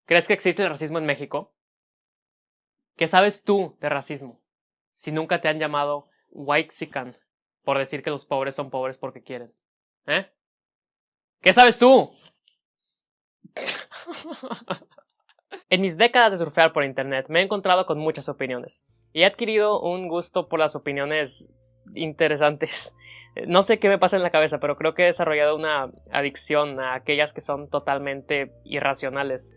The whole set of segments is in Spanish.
¿Crees que existe el racismo en México? ¿Qué sabes tú de racismo? Si nunca te han llamado whitexican por decir que los pobres son pobres porque quieren. ¿Eh? ¿Qué sabes tú? En mis décadas de surfear por internet me he encontrado con muchas opiniones y he adquirido un gusto por las opiniones interesantes. No sé qué me pasa en la cabeza, pero creo que he desarrollado una adicción a aquellas que son totalmente irracionales,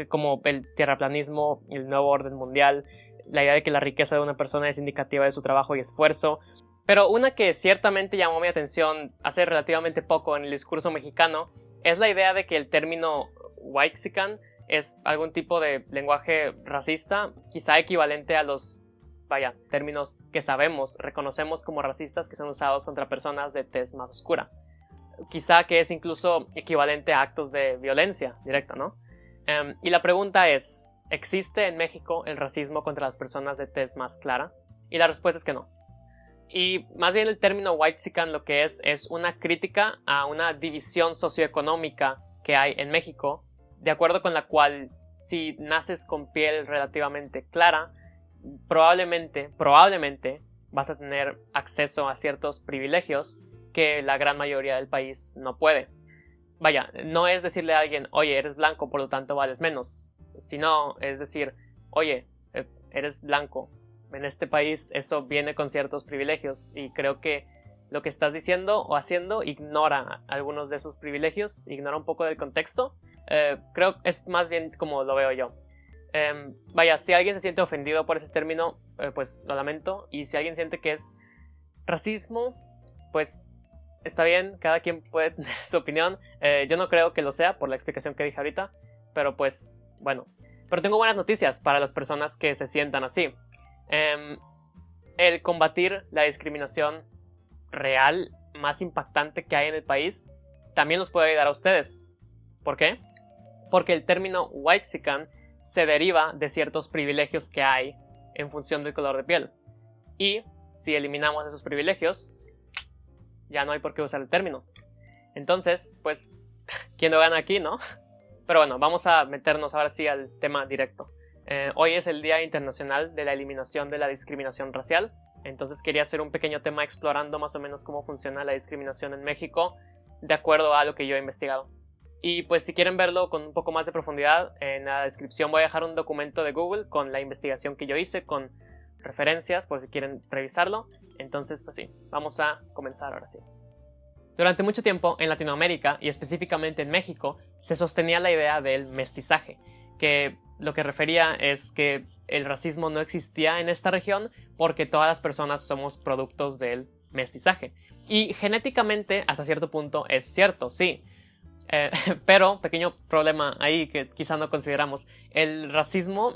como el tierraplanismo, el nuevo orden mundial, la idea de que la riqueza de una persona es indicativa de su trabajo y esfuerzo. Pero una que ciertamente llamó mi atención hace relativamente poco en el discurso mexicano es la idea de que el término whitexican es algún tipo de lenguaje racista, quizá equivalente a los, términos que sabemos, reconocemos como racistas que son usados contra personas de tez más oscura. Quizá que es incluso equivalente a actos de violencia directa, ¿no? Y la pregunta es, ¿existe en México el racismo contra las personas de tez más clara? Y la respuesta es que no. Y más bien el término whitexican lo que es una crítica a una división socioeconómica que hay en México, de acuerdo con la cual si naces con piel relativamente clara, probablemente vas a tener acceso a ciertos privilegios que la gran mayoría del país no puede. Vaya, no es decirle a alguien, oye, eres blanco, por lo tanto vales menos, sino es decir, oye, eres blanco, en este país eso viene con ciertos privilegios y creo que lo que estás diciendo o haciendo ignora algunos de esos privilegios, ignora un poco del contexto. Creo que es más bien como lo veo yo. Si alguien se siente ofendido por ese término, pues lo lamento. Y si alguien siente que es racismo, pues está bien, cada quien puede tener su opinión. Yo no creo que lo sea por la explicación que dije ahorita, pero pues bueno. Pero tengo buenas noticias para las personas que se sientan así. El combatir la discriminación real más impactante que hay en el país también los puede ayudar a ustedes. ¿Por qué? Porque el término whitexican se deriva de ciertos privilegios que hay en función del color de piel. Y si eliminamos esos privilegios, ya no hay por qué usar el término. Entonces, pues, ¿quién lo gana aquí, no? Pero bueno, vamos a meternos ahora sí al tema directo. Hoy es el Día Internacional de la Eliminación de la Discriminación Racial. Entonces quería hacer un pequeño tema explorando más o menos cómo funciona la discriminación en México, de acuerdo a lo que yo he investigado. Y pues si quieren verlo con un poco más de profundidad, en la descripción voy a dejar un documento de Google con la investigación que yo hice, con referencias por si quieren revisarlo. Entonces pues sí, vamos a comenzar ahora sí. Durante mucho tiempo en Latinoamérica y específicamente en México se sostenía la idea del mestizaje, que lo que refería es que el racismo no existía en esta región porque todas las personas somos productos del mestizaje. Y genéticamente hasta cierto punto es cierto, sí. Pero, pequeño problema ahí que quizá no consideramos, el racismo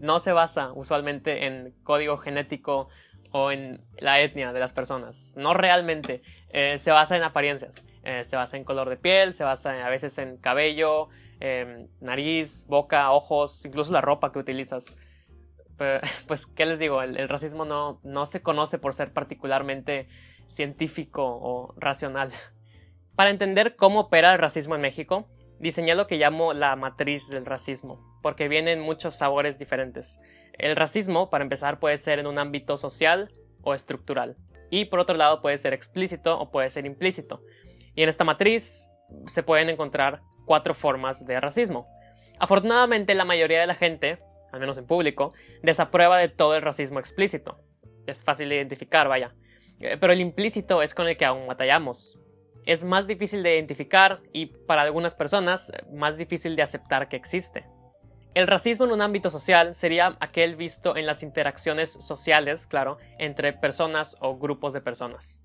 no se basa usualmente en código genético o en la etnia de las personas, no realmente, se basa en apariencias, se basa en color de piel, se basa a veces en cabello, nariz, boca, ojos, incluso la ropa que utilizas. Pues, ¿qué les digo? El racismo no se conoce por ser particularmente científico o racional. Para entender cómo opera el racismo en México, diseñé lo que llamo la matriz del racismo, porque vienen muchos sabores diferentes. El racismo, para empezar, puede ser en un ámbito social o estructural. Y por otro lado puede ser explícito o puede ser implícito. Y en esta matriz se pueden encontrar 4 formas de racismo. Afortunadamente la mayoría de la gente, al menos en público, desaprueba de todo el racismo explícito. Es fácil de identificar, vaya. Pero el implícito es con el que aún batallamos. Es más difícil de identificar y, para algunas personas, más difícil de aceptar que existe. El racismo en un ámbito social sería aquel visto en las interacciones sociales, claro, entre personas o grupos de personas.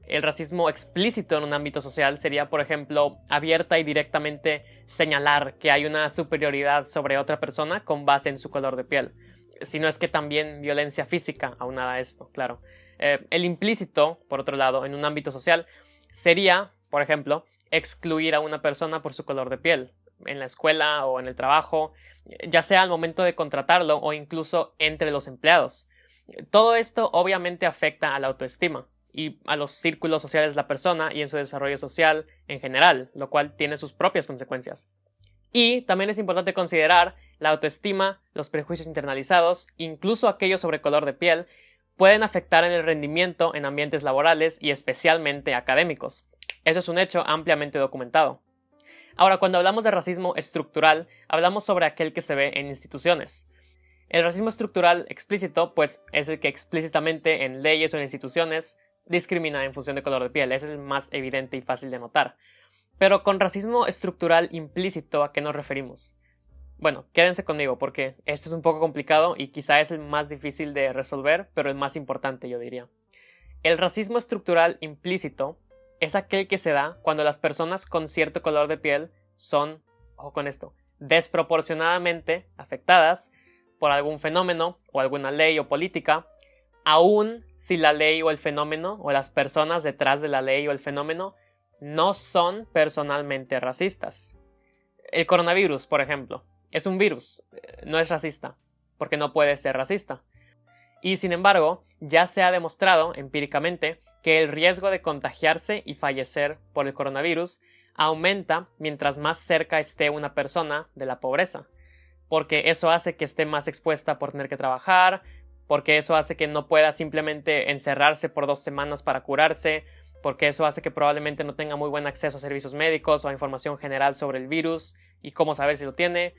El racismo explícito en un ámbito social sería, por ejemplo, abierta y directamente señalar que hay una superioridad sobre otra persona con base en su color de piel. Si no es que también violencia física aunada a esto, claro. El implícito, por otro lado, en un ámbito social, sería, por ejemplo, excluir a una persona por su color de piel, en la escuela o en el trabajo, ya sea al momento de contratarlo o incluso entre los empleados. Todo esto obviamente afecta a la autoestima y a los círculos sociales de la persona y en su desarrollo social en general, lo cual tiene sus propias consecuencias. Y también es importante considerar la autoestima, los prejuicios internalizados, incluso aquellos sobre color de piel, pueden afectar en el rendimiento en ambientes laborales y especialmente académicos. Eso es un hecho ampliamente documentado. Ahora, cuando hablamos de racismo estructural, hablamos sobre aquel que se ve en instituciones. El racismo estructural explícito, pues, es el que explícitamente en leyes o en instituciones discrimina en función de color de piel. Ese es el más evidente y fácil de notar. Pero con racismo estructural implícito, ¿a qué nos referimos? Bueno, quédense conmigo porque esto es un poco complicado y quizá es el más difícil de resolver, pero el más importante, yo diría. El racismo estructural implícito es aquel que se da cuando las personas con cierto color de piel son, ojo con esto, desproporcionadamente afectadas por algún fenómeno o alguna ley o política, aun si la ley o el fenómeno o las personas detrás de la ley o el fenómeno no son personalmente racistas. El coronavirus, por ejemplo, es un virus, no es racista, porque no puede ser racista. Y sin embargo, ya se ha demostrado empíricamente que el riesgo de contagiarse y fallecer por el coronavirus aumenta mientras más cerca esté una persona de la pobreza, porque eso hace que esté más expuesta por tener que trabajar, porque eso hace que no pueda simplemente encerrarse por 2 semanas para curarse, porque eso hace que probablemente no tenga muy buen acceso a servicios médicos o a información general sobre el virus y cómo saber si lo tiene,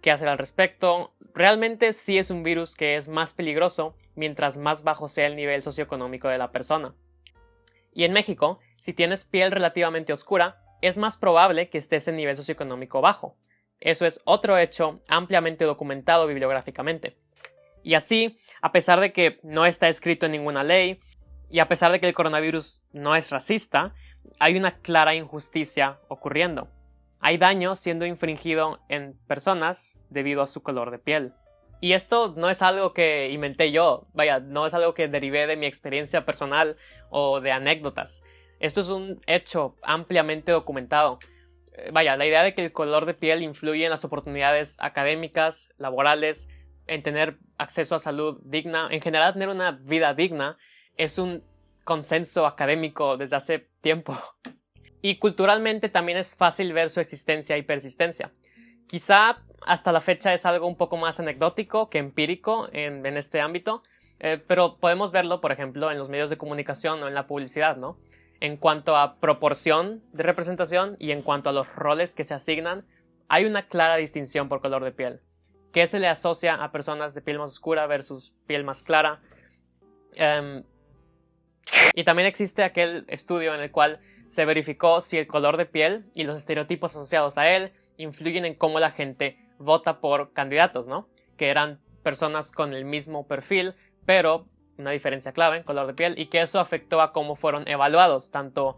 qué hacer al respecto. Realmente sí es un virus que es más peligroso mientras más bajo sea el nivel socioeconómico de la persona. Y en México, si tienes piel relativamente oscura, es más probable que estés en nivel socioeconómico bajo. Eso es otro hecho ampliamente documentado bibliográficamente. Y así, a pesar de que no está escrito en ninguna ley, y a pesar de que el coronavirus no es racista, hay una clara injusticia ocurriendo. Hay daño siendo infringido en personas debido a su color de piel. Y esto no es algo que inventé yo, vaya, no es algo que derivé de mi experiencia personal o de anécdotas. Esto es un hecho ampliamente documentado. Vaya, la idea de que el color de piel influye en las oportunidades académicas, laborales, en tener acceso a salud digna, en general tener una vida digna, es un consenso académico desde hace tiempo. Y culturalmente también es fácil ver su existencia y persistencia. Quizá hasta la fecha es algo un poco más anecdótico que empírico en este ámbito, pero podemos verlo, por ejemplo, en los medios de comunicación o en la publicidad, ¿no? En cuanto a proporción de representación y en cuanto a los roles que se asignan, hay una clara distinción por color de piel. ¿Qué se le asocia a personas de piel más oscura versus piel más clara? Y también existe aquel estudio en el cual se verificó si el color de piel y los estereotipos asociados a él influyen en cómo la gente vota por candidatos, ¿no? Que eran personas con el mismo perfil, pero una diferencia clave en color de piel, y que eso afectó a cómo fueron evaluados, tanto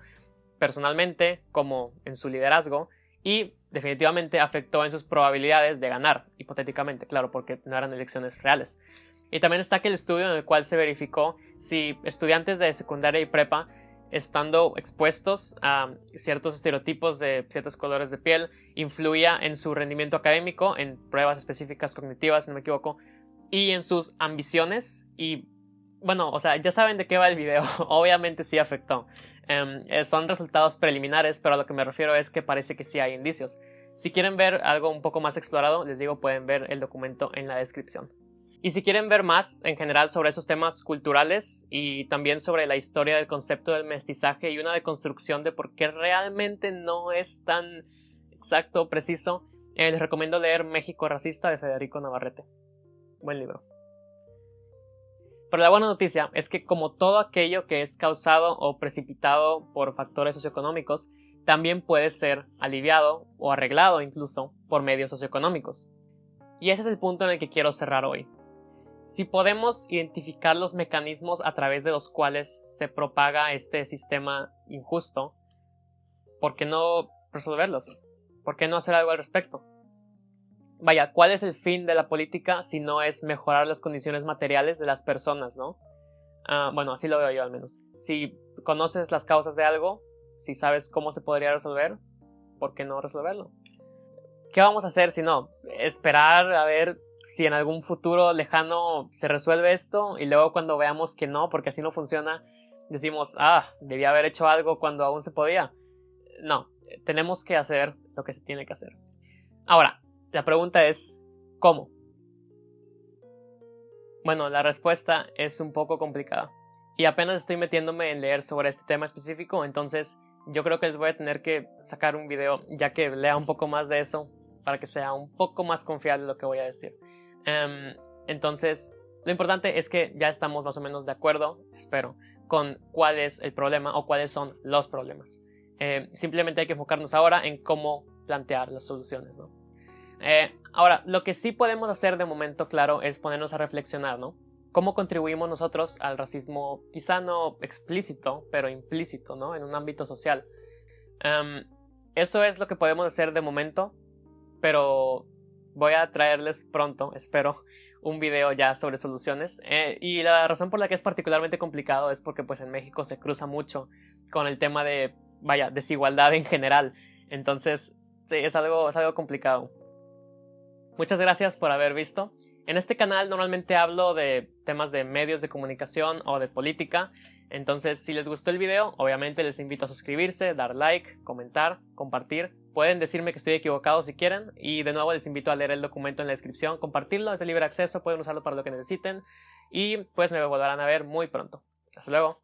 personalmente como en su liderazgo, y definitivamente afectó en sus probabilidades de ganar, hipotéticamente, claro, porque no eran elecciones reales. Y también está aquel estudio en el cual se verificó si estudiantes de secundaria y prepa, estando expuestos a ciertos estereotipos de ciertos colores de piel, influía en su rendimiento académico, en pruebas específicas cognitivas, si no me equivoco, y en sus ambiciones. Y bueno, o sea, ya saben de qué va el video. Obviamente sí afectó. Son resultados preliminares, pero a lo que me refiero es que parece que sí hay indicios. Si quieren ver algo un poco más explorado, les digo, pueden ver el documento en la descripción. Y si quieren ver más en general sobre esos temas culturales y también sobre la historia del concepto del mestizaje y una deconstrucción de por qué realmente no es tan exacto o preciso, les recomiendo leer México Racista de Federico Navarrete. Buen libro. Pero la buena noticia es que como todo aquello que es causado o precipitado por factores socioeconómicos, también puede ser aliviado o arreglado incluso por medios socioeconómicos. Y ese es el punto en el que quiero cerrar hoy. Si podemos identificar los mecanismos a través de los cuales se propaga este sistema injusto, ¿por qué no resolverlos? ¿Por qué no hacer algo al respecto? Vaya, ¿cuál es el fin de la política si no es mejorar las condiciones materiales de las personas, ¿no? Bueno, así lo veo yo al menos. Si conoces las causas de algo, si sabes cómo se podría resolver, ¿por qué no resolverlo? ¿Qué vamos a hacer si no? Esperar a ver si en algún futuro lejano se resuelve esto y luego cuando veamos que no, porque así no funciona, decimos, debía haber hecho algo cuando aún se podía. No, tenemos que hacer lo que se tiene que hacer. Ahora, la pregunta es, ¿cómo? Bueno, la respuesta es un poco complicada. Y apenas estoy metiéndome en leer sobre este tema específico, entonces yo creo que les voy a tener que sacar un video ya que lea un poco más de eso para que sea un poco más confiable lo que voy a decir. Entonces, lo importante es que ya estamos más o menos de acuerdo, espero, con cuál es el problema o cuáles son los problemas. Simplemente hay que enfocarnos ahora en cómo plantear las soluciones, ¿no? Ahora, lo que sí podemos hacer de momento, claro, es ponernos a reflexionar, ¿no? ¿Cómo contribuimos nosotros al racismo, quizá no explícito, pero implícito, ¿no? En un ámbito social. Eso es lo que podemos hacer de momento, pero voy a traerles pronto, espero, un video ya sobre soluciones. Y la razón por la que es particularmente complicado es porque pues en México se cruza mucho con el tema de, vaya, desigualdad en general. Entonces, sí, es algo complicado. Muchas gracias por haber visto. En este canal normalmente hablo de temas de medios de comunicación o de política. Entonces, si les gustó el video, obviamente les invito a suscribirse, dar like, comentar, compartir. Pueden decirme que estoy equivocado si quieren. Y de nuevo les invito a leer el documento en la descripción, compartirlo, es de libre acceso, pueden usarlo para lo que necesiten. Y pues me volverán a ver muy pronto. Hasta luego.